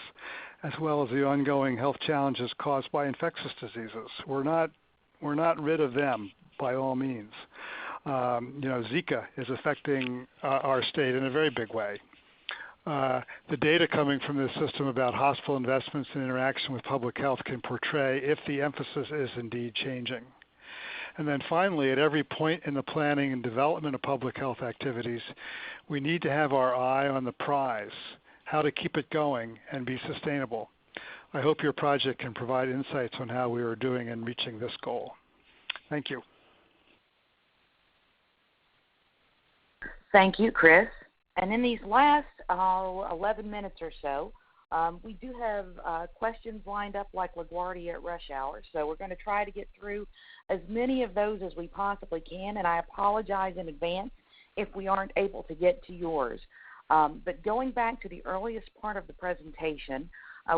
[SPEAKER 5] as well as the ongoing health challenges caused by infectious diseases. We're not rid of them by all means. Zika is affecting our state in a very big way. The data coming from this system about hospital investments and interaction with public health can portray if the emphasis is indeed changing. And then finally, at every point in the planning and development of public health activities, we need to have our eye on the prize, how to keep it going and be sustainable. I hope your project can provide insights on how we are doing in reaching this goal. Thank you.
[SPEAKER 1] Thank you, Chris. And in these last 11 minutes or so, we do have questions lined up like LaGuardia at rush hour, so we're going to try to get through as many of those as we possibly can, and I apologize in advance if we aren't able to get to yours. But going back to the earliest part of the presentation,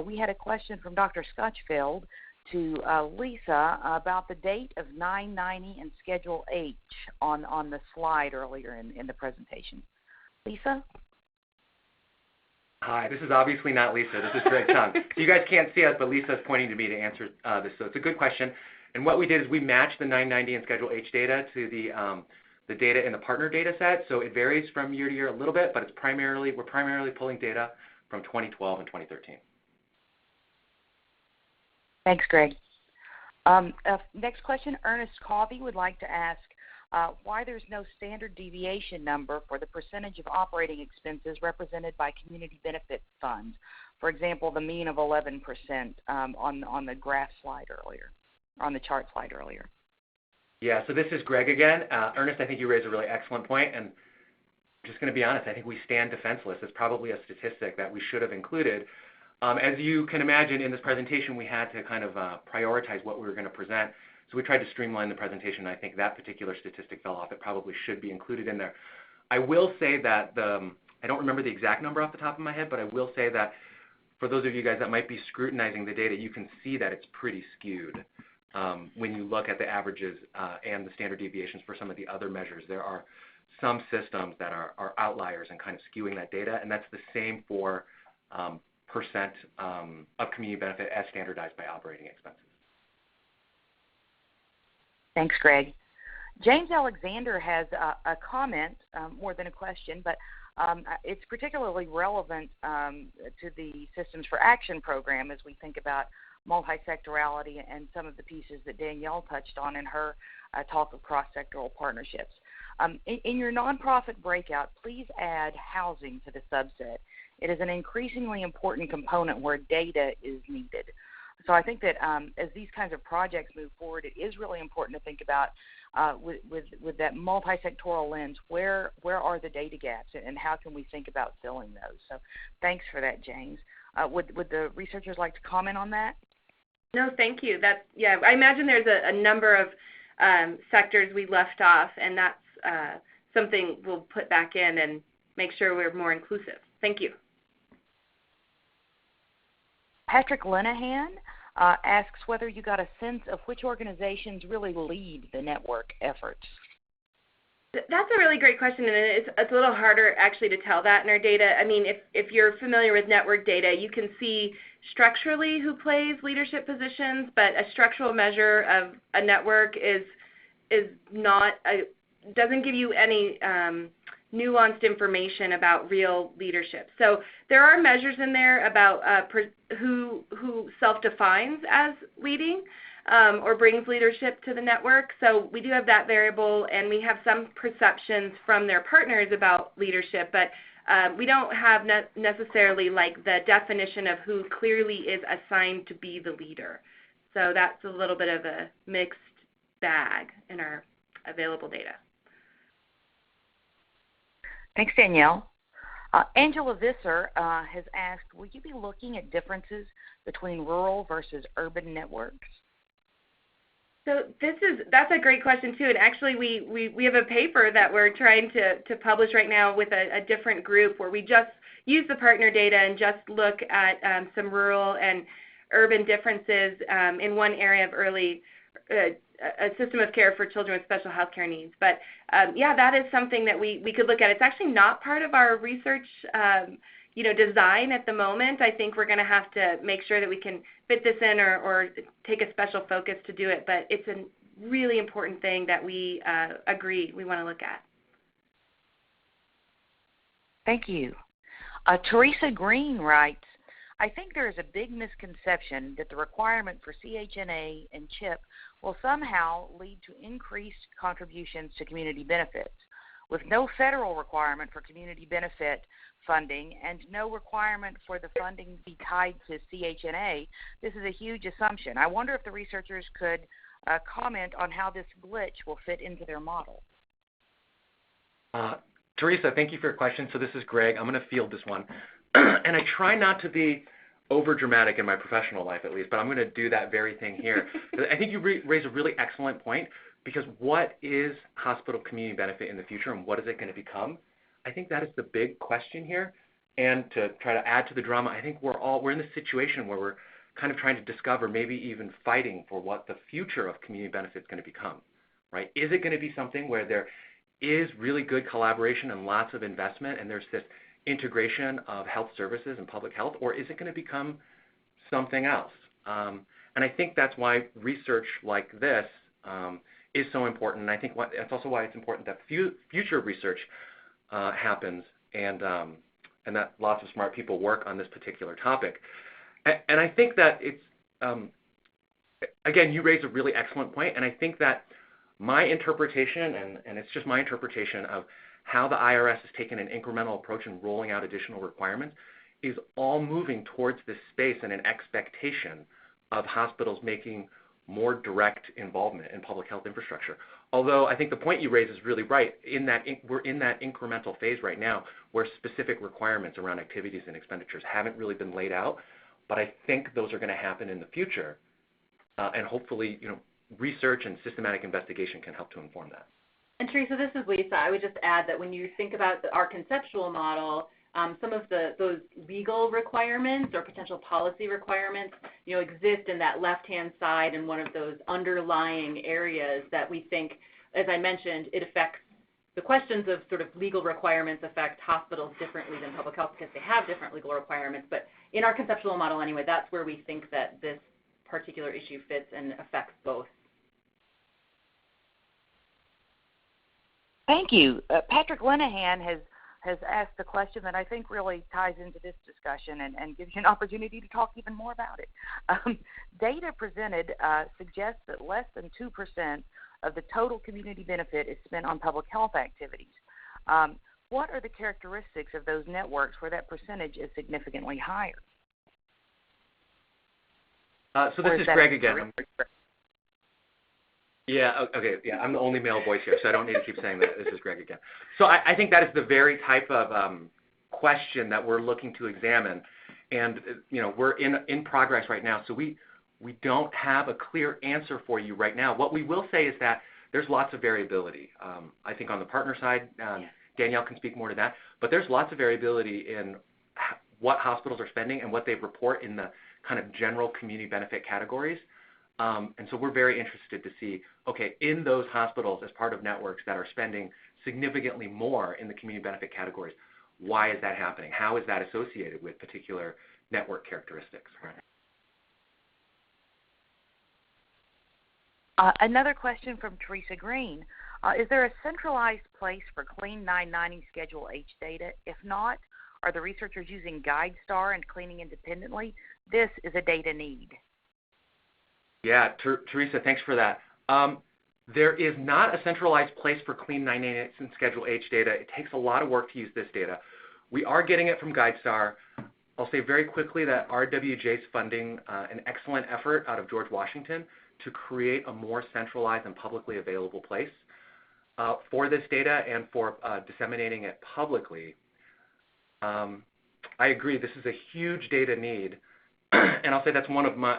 [SPEAKER 1] we had a question from Dr. Scotchfield to Lisa about the date of 990 and Schedule H on the slide earlier in the presentation. Lisa?
[SPEAKER 6] Hi, this is obviously not Lisa. This is Greg Chung. So you guys can't see us, but Lisa's pointing to me to answer this. So it's a good question. And what we did is we matched the 990 and Schedule H data to the data in the partner data set. So it varies from year to year a little bit, but we're primarily pulling data from 2012 and 2013.
[SPEAKER 1] Thanks, Greg. Next question, Ernest Covey would like to ask why there's no standard deviation number for the percentage of operating expenses represented by community benefit funds. For example, the mean of 11% on the graph slide earlier, on the chart slide earlier.
[SPEAKER 6] Yeah, so this is Greg again. Ernest, I think you raised a really excellent point, and I'm just going to be honest, I think we stand defenseless. It's probably a statistic that we should have included. As you can imagine, in this presentation, we had to kind of prioritize what we were going to present. So we tried to streamline the presentation. I think that particular statistic fell off. It probably should be included in there. I will say that I don't remember the exact number off the top of my head, but I will say that for those of you guys that might be scrutinizing the data, you can see that it's pretty skewed. When you look at the averages and the standard deviations for some of the other measures, there are some systems that are outliers and kind of skewing that data, and that's the same for percent of community benefit as standardized by operating expenses.
[SPEAKER 1] Thanks, Greg. James Alexander has a comment, more than a question, but it's particularly relevant to the Systems for Action program as we think about multi-sectorality and some of the pieces that Danielle touched on in her talk of cross-sectoral partnerships. In your nonprofit breakout, please add housing to the subset. It is an increasingly important component where data is needed. So I think that as these kinds of projects move forward, it is really important to think about with that multi-sectoral lens, where are the data gaps and how can we think about filling those? So thanks for that, James. Would the researchers like to comment on that?
[SPEAKER 3] No, thank you. Yeah, I imagine there's a number of sectors we left off, and that's something we'll put back in and make sure we're more inclusive. Thank you.
[SPEAKER 1] Patrick Linehan asks whether you got a sense of which organizations really lead the network efforts.
[SPEAKER 3] That's a really great question, and it's a little harder actually to tell that in our data. I mean, if you're familiar with network data, you can see structurally who plays leadership positions, but a structural measure of a network doesn't give you any nuanced information about real leadership. So there are measures in there about who self-defines as leading or brings leadership to the network. So we do have that variable, and we have some perceptions from their partners about leadership, but we don't have necessarily like the definition of who clearly is assigned to be the leader. So that's a little bit of a mixed bag in our available data.
[SPEAKER 1] Thanks, Danielle. Angela Visser has asked, will you be looking at differences between rural versus urban networks?
[SPEAKER 3] So that's a great question too, and actually we have a paper that we're trying to publish right now with a different group where we just use the partner data and just look at some rural and urban differences in one area of early a system of care for children with special health care needs. But yeah, that is something that we could look at. It's actually not part of our research design at the moment. I think we're going to have to make sure that we can fit this in or take a special focus to do it, but it's a really important thing that we agree we want to look at.
[SPEAKER 1] Thank you. Teresa Green writes, I think there is a big misconception that the requirement for CHNA and CHIP will somehow lead to increased contributions to community benefits. With no federal requirement for community benefit funding and no requirement for the funding to be tied to CHNA, this is a huge assumption. I wonder if the researchers could comment on how this glitch will fit into their model.
[SPEAKER 6] Teresa, thank you for your question. So this is Greg. I'm going to field this one. And I try not to be over dramatic in my professional life, at least, but I'm going to do that very thing here. I think you raise a really excellent point, because what is hospital community benefit in the future and what is it going to become? I think that is the big question here. And to try to add to the drama, I think we're in this situation where we're kind of trying to discover, maybe even fighting for what the future of community benefit is going to become, right? Is it going to be something where there is really good collaboration and lots of investment and there's this integration of health services and public health, or is it going to become something else? And I think that's why research like this is so important. And I think that's also why it's important that future research happens and that lots of smart people work on this particular topic. And I think that it's, again, you raise a really excellent point, and I think that my interpretation, and it's just my interpretation of how the IRS has taken an incremental approach in rolling out additional requirements, is all moving towards this space and an expectation of hospitals making more direct involvement in public health infrastructure. Although I think the point you raise is really right, in that we're in that incremental phase right now where specific requirements around activities and expenditures haven't really been laid out, but I think those are going to happen in the future. And hopefully, research and systematic investigation can help to inform that.
[SPEAKER 2] And Teresa, this is Lisa. I would just add that when you think about our conceptual model, some of those legal requirements or potential policy requirements, exist in that left-hand side in one of those underlying areas that we think, as I mentioned, it affects the questions of sort of legal requirements affect hospitals differently than public health because they have different legal requirements. But in our conceptual model anyway, that's where we think that this particular issue fits and affects both.
[SPEAKER 1] Thank you. Patrick Linehan has asked a question that I think really ties into this discussion and gives you an opportunity to talk even more about it. Data presented suggests that less than 2% of the total community benefit is spent on public health activities. What are the characteristics of those networks where that percentage is significantly higher?
[SPEAKER 6] So this is Greg again. Yeah, okay, yeah, I'm the only male voice here, so I don't need to keep saying that. This is Greg again. So I think that is the very type of question that we're looking to examine. And, we're in progress right now, so we don't have a clear answer for you right now. What we will say is that there's lots of variability. I think on the partner side, Danielle can speak more to that, but there's lots of variability in what hospitals are spending and what they report in the kind of general community benefit categories. And so we're very interested to see, okay, in those hospitals as part of networks that are spending significantly more in the community benefit categories, why is that happening? How is that associated with particular network characteristics?
[SPEAKER 1] Another question from Teresa Green. Is there a centralized place for clean 990 Schedule H data? If not, are the researchers using GuideStar and cleaning independently? This is a data need.
[SPEAKER 6] Yeah, Teresa, thanks for that. There is not a centralized place for clean 990 and Schedule H data. It takes a lot of work to use this data. We are getting it from GuideStar. I'll say very quickly that RWJ is funding an excellent effort out of George Washington to create a more centralized and publicly available place for this data and for disseminating it publicly. I agree, this is a huge data need, and I'll say that's one of my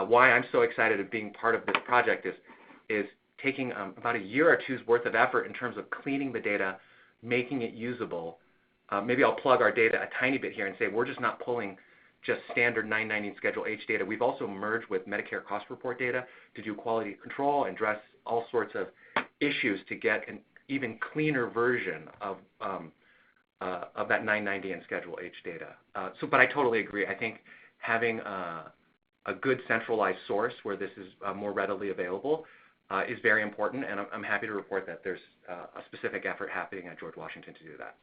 [SPEAKER 6] why I'm so excited of being part of this project is taking about a year or two's worth of effort in terms of cleaning the data, making it usable. Maybe I'll plug our data a tiny bit here and say we're just not pulling just standard 990 and Schedule H data. We've also merged with Medicare cost report data to do quality control and address all sorts of issues to get an even cleaner version of that 990 and Schedule H data. But I totally agree. I think having a good centralized source where this is more readily available is very important, and I'm happy to report that there's a specific effort happening at George Washington to do that.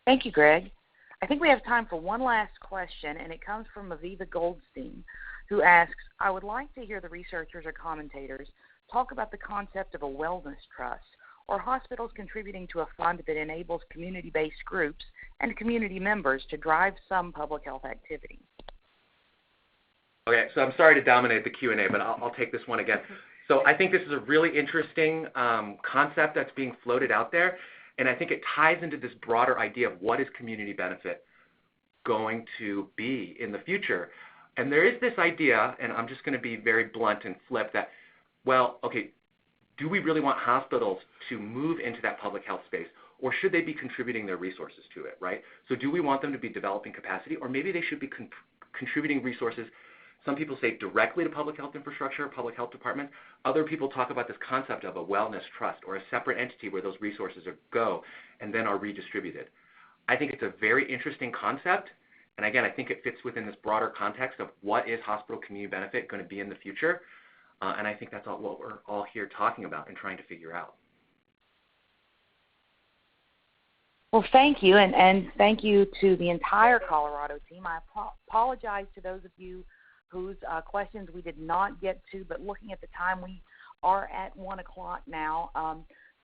[SPEAKER 1] Thank you, Greg. I think we have time for one last question, and it comes from Aviva Goldstein, who asks, I would like to hear the researchers or commentators talk about the concept of a wellness trust, or hospitals contributing to a fund that enables community-based groups and community members to drive some public health activity.
[SPEAKER 6] Okay, so I'm sorry to dominate the Q&A, but I'll take this one again. So I think this is a really interesting concept that's being floated out there, and I think it ties into this broader idea of what is community benefit going to be in the future. And there is this idea, and I'm just going to be very blunt and flip that, well, okay, do we really want hospitals to move into that public health space, or should they be contributing their resources to it, right? So do we want them to be developing capacity, or maybe they should be contributing resources. Some people say directly to public health infrastructure, public health departments. Other people talk about this concept of a wellness trust or a separate entity where those resources go and then are redistributed. I think it's a very interesting concept, and again, I think it fits within this broader context of what is hospital community benefit going to be in the future, and I think that's what we're all here talking about and trying to figure out.
[SPEAKER 1] Well, thank you, and thank you to the entire Colorado team. I apologize to those of you whose questions we did not get to, but looking at the time, we are at 1 o'clock now,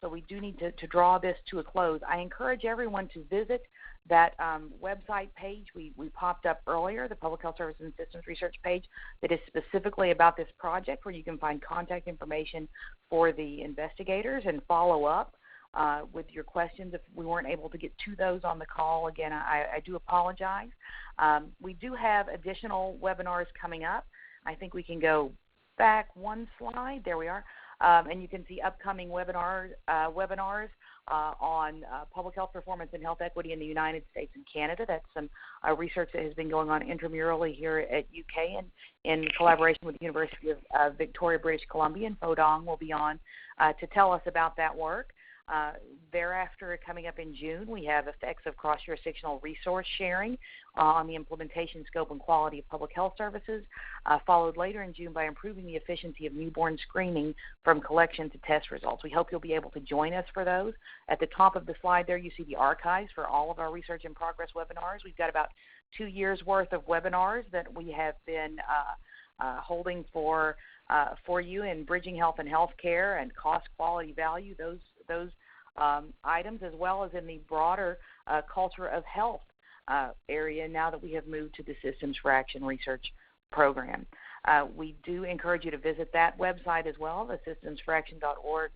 [SPEAKER 1] so we do need to draw this to a close. I encourage everyone to visit that website page we popped up earlier, the Public Health Services and Systems Research page that is specifically about this project, where you can find contact information for the investigators and follow up with your questions if we weren't able to get to those on the call. Again, I do apologize. We do have additional webinars coming up. I think we can go back one slide. There we are. And you can see upcoming webinars on public health performance and health equity in the United States and Canada. That's some research that has been going on intramurally here at UK and in collaboration with the University of Victoria, British Columbia, and Varda will be on to tell us about that work. Thereafter, coming up in June, we have effects of cross-jurisdictional resource sharing on the implementation, scope, and quality of public health services, followed later in June by improving the efficiency of newborn screening from collection to test results. We hope you'll be able to join us for those. At the top of the slide there, you see the archives for all of our Research in Progress webinars. We've got about 2 years' worth of webinars that we have been holding for you in bridging health and healthcare and cost, quality, value, those items, as well as in the broader culture of health area now that we have moved to the Systems for Action research program. We do encourage you to visit that website as well, the systemsforaction.org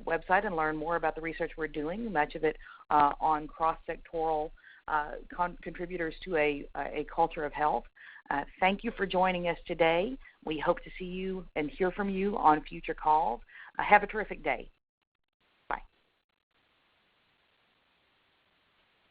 [SPEAKER 1] website, and learn more about the research we're doing, much of it on cross-sectoral contributors to a culture of health. Thank you for joining us today. We hope to see you and hear from you on future calls. Have a terrific day.